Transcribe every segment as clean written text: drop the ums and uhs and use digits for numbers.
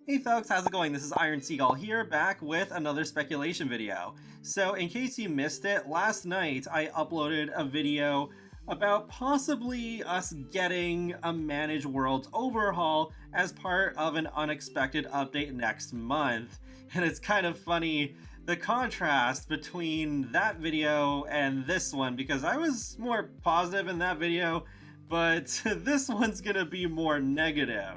Hey folks, how's it going? This is Iron Seagull here, back with another speculation video. So in case you missed it, last night I uploaded a video about possibly us getting a Managed Worlds overhaul as part of an unexpected update next month. And it's kind of funny, the contrast between that video and this one, because I was more positive in that video, but this one's gonna be more negative.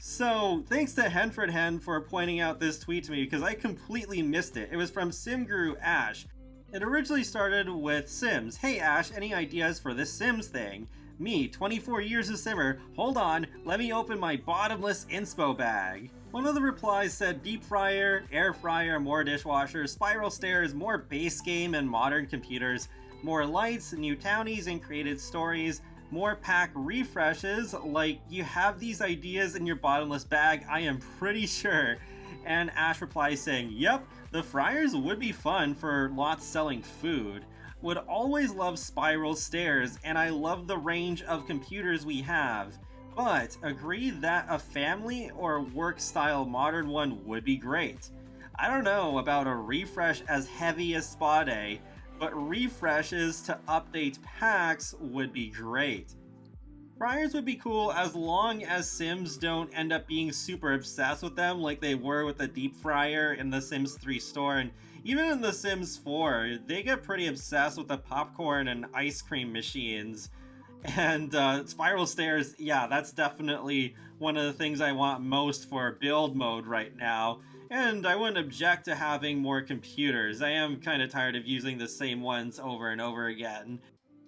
So, thanks to Henford Hen for pointing out this tweet to me because I completely missed it. It was from SimGuruAsh. It originally started with Sims. Hey Ash, any ideas for this Sims thing? Me, 24 years of Simmer. Hold on, let me open my bottomless inspo bag. One of the replies said deep fryer, air fryer, more dishwashers, spiral stairs, more base game and modern computers, more lights, new townies and created stories, more pack refreshes. Like, you have these ideas in your bottomless bag, I am pretty sure. And Ash replies saying, yep, the fryers would be fun for lots selling food. Would always love spiral stairs, and I love the range of computers we have. But agree that a family or work style modern one would be great. I don't know about a refresh as heavy as Spa Day, but refreshes to update packs would be great. Fryers would be cool as long as Sims don't end up being super obsessed with them like they were with the deep fryer in the Sims 3 store, and even in the Sims 4, they get pretty obsessed with the popcorn and ice cream machines. And spiral stairs, yeah, that's definitely one of the things I want most for build mode right now. And I wouldn't object to having more computers. I am kind of tired of using the same ones over and over again.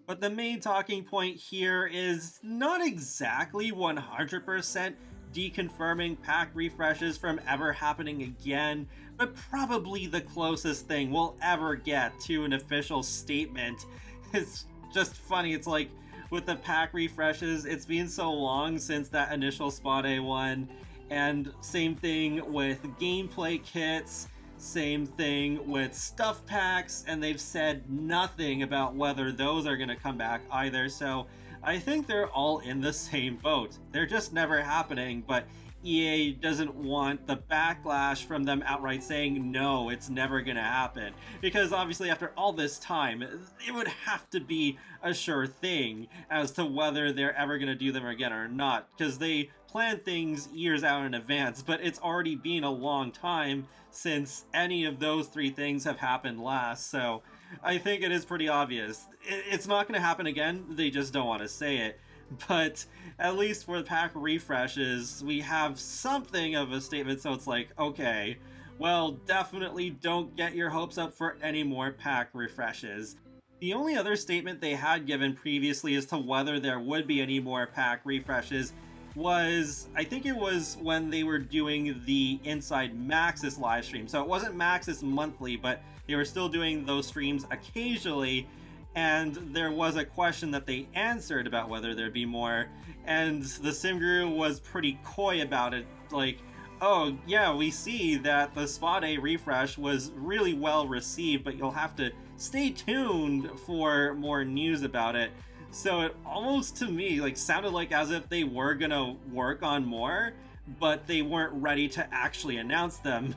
But the main talking point here is not exactly 100% deconfirming pack refreshes from ever happening again, but probably the closest thing we'll ever get to an official statement. It's just funny, it's like with the pack refreshes, it's been so long since that initial Spa Day one, and same thing with gameplay kits, same thing with stuff packs, and they've said nothing about whether those are going to come back either, so I think they're all in the same boat. They're just never happening, but EA doesn't want the backlash from them outright saying, no, it's never going to happen. Because obviously after all this time, it would have to be a sure thing as to whether they're ever going to do them again or not. Because they plan things years out in advance, but it's already been a long time since any of those three things have happened last. So I think it is pretty obvious. It's not going to happen again, they just don't want to say it. But at least for the pack refreshes, we have something of a statement, so it's like, okay, well, definitely don't get your hopes up for any more pack refreshes. The only other statement they had given previously as to whether there would be any more pack refreshes was, I think it was when they were doing the Inside Maxis live stream. So it wasn't Maxis monthly, but they were still doing those streams occasionally. And there was a question that they answered about whether there'd be more, and the SimGuru was pretty coy about it, like, oh yeah, we see that the Spa Day refresh was really well received, but you'll have to stay tuned for more news about it. So it almost, to me, like sounded like as if they were gonna work on more, but they weren't ready to actually announce them.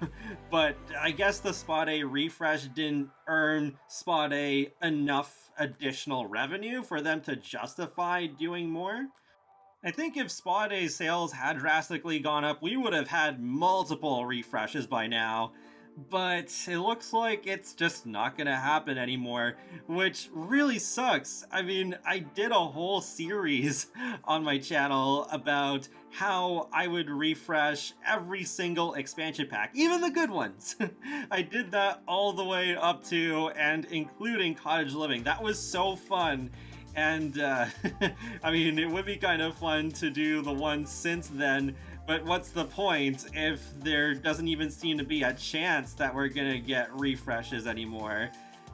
But I guess the Spa Day refresh didn't earn Spa Day enough additional revenue for them to justify doing more. I think if Spa Day sales had drastically gone up, we would have had multiple refreshes by now. But it looks like it's just not gonna happen anymore, which really sucks. I mean, I did a whole series on my channel about how I would refresh every single expansion pack, even the good ones. I did that all the way up to and including Cottage Living. That was so fun. And I mean, it would be kind of fun to do the ones since then, but what's the point if there doesn't even seem to be a chance that we're gonna get refreshes anymore?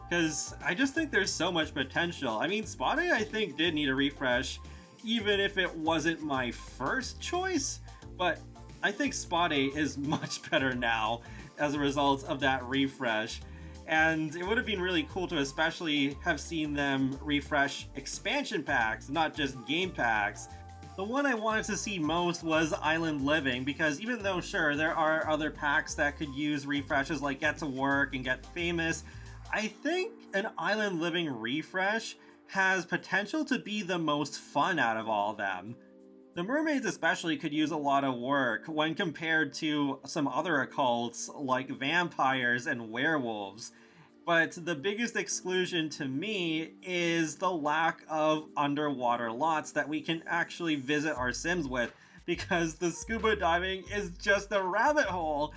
Because I just think there's so much potential. I mean, Spa Day, I think, did need a refresh, even if it wasn't my first choice, but I think Spa Day is much better now as a result of that refresh. And it would have been really cool to especially have seen them refresh expansion packs, not just game packs. The one I wanted to see most was Island Living, because even though, sure, there are other packs that could use refreshes like Get to Work and Get Famous, I think an Island Living refresh has potential to be the most fun out of all of them. The mermaids especially could use a lot of work when compared to some other occults like vampires and werewolves. But the biggest exclusion to me is the lack of underwater lots that we can actually visit our Sims with, because the scuba diving is just a rabbit hole.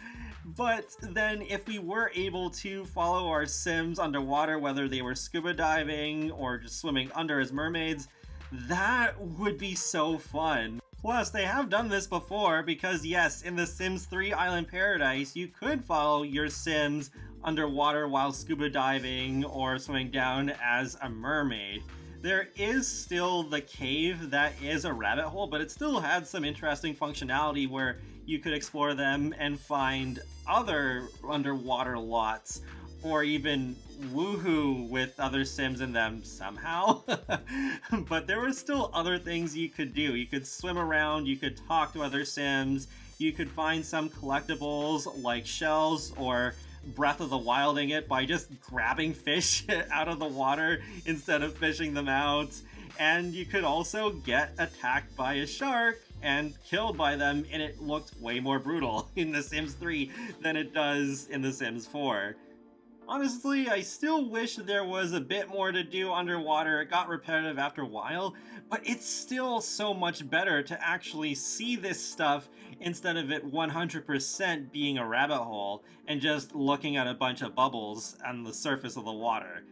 But then if we were able to follow our Sims underwater, whether they were scuba diving or just swimming under as mermaids, that would be so fun. Plus, they have done this before, because yes, in The Sims 3 Island Paradise, you could follow your Sims underwater while scuba diving or swimming down as a mermaid. There is still the cave that is a rabbit hole, but it still had some interesting functionality where you could explore them and find other underwater lots, or even woohoo with other Sims in them somehow. But there were still other things you could do. You could swim around, you could talk to other Sims, you could find some collectibles like shells, or Breath of the Wilding it by just grabbing fish out of the water instead of fishing them out. And you could also get attacked by a shark and killed by them, and it looked way more brutal in The Sims 3 than it does in The Sims 4. Honestly, I still wish there was a bit more to do underwater. It got repetitive after a while, but it's still so much better to actually see this stuff instead of it 100% being a rabbit hole and just looking at a bunch of bubbles on the surface of the water.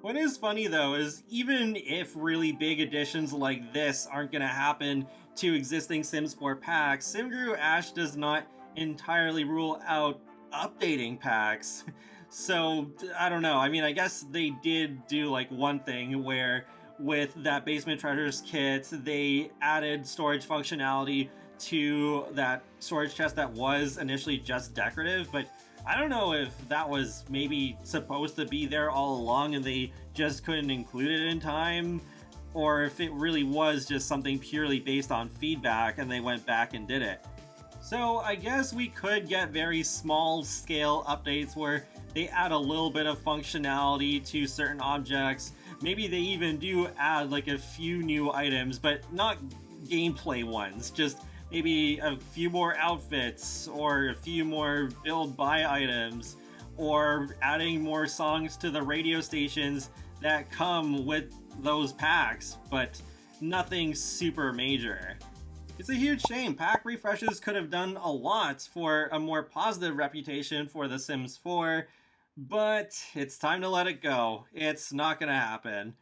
What is funny though is, even if really big additions like this aren't going to happen to existing Sims 4 packs, SimGuruAsh does not entirely rule out updating packs. So, I don't know. I mean, I guess they did do like one thing where with that Basement Treasures kit, they added storage functionality to that storage chest that was initially just decorative, but I don't know if that was maybe supposed to be there all along and they just couldn't include it in time, or if it really was just something purely based on feedback and they went back and did it. So I guess we could get very small scale updates where they add a little bit of functionality to certain objects. Maybe they even do add like a few new items, but not gameplay ones. Just maybe a few more outfits, or a few more build buy items, or adding more songs to the radio stations that come with those packs, but nothing super major. It's a huge shame. Pack refreshes could have done a lot for a more positive reputation for The Sims 4, but it's time to let it go. It's not gonna happen.